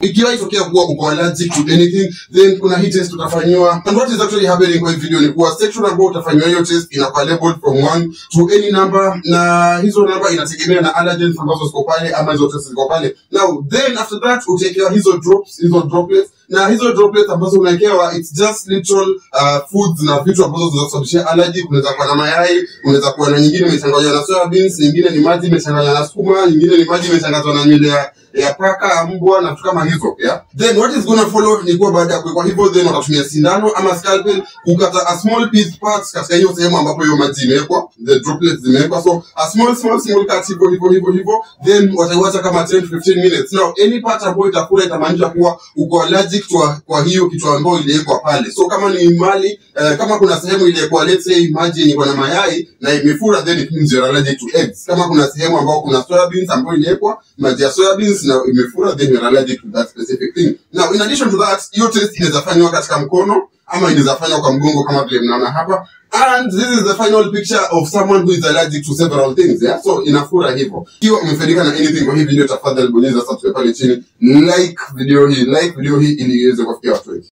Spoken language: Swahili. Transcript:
Ikiwa itokea kuwa uko allergic to anything, then kuna hii test utafanywa. And what is actually happening kwa hii video ni kuwa section ambayo utafanywa hiyo test inakuwa labeled from 1 to any number, na hizo number inategemea na allergens ambazo ziko pale ama hizo test ziko pale. Now then after that utakewa hizo droplets, na hizo droplets ambazo unawekewa, it's just literal foods na vitu ambazo zinasababisha allergy. Unaweza kuwa na mayai, unaweza kuwa na nyingine imechanganywa na soya beans, nyingine ni maji imechanganywa na sukuma, nyingine ni maji imechanganywa na nywele ya paka, mbwa na vitu kama hizo, yeah. Then what is gonna follow ni kuwa baada ya kuwekwa hivyo, then watatumia sindano ama scalpel kukata a small piece parts katika hiyo sehemu ambapo hiyo maji imewekwa, the droplets zimewekwa. So a small cut hivyo, then wataiwacha kama 10-15 minutes. Now any part ambayo itakula itamaanisha kuwa uko allergic kwa hiyo kitu ambayo iliyekwa pale. So kama ni mali, kama kuna sehemu iliyekwa, let's say maji yenye iko na mayai na imefura, then it means you're allergic to eggs. Kama kuna sehemu ambayo kuna soya beans ambayo iliyekwa maji ya soya beans na imefura, then you're allergic to that specific thing. Now in addition to that, hiyo test inaweza fanywa katika mkono ama inaweza fanywa kwa mgongo kama vile mnaona hapa. And this is the final picture of someone who is allergic to several things, yeah? So inafura hivyo. Ikiwa umefaidika na anything kwa hii video, tafadhali bonyeza subscribe pale chini, like video hii ili iweze kufikia watu wengi.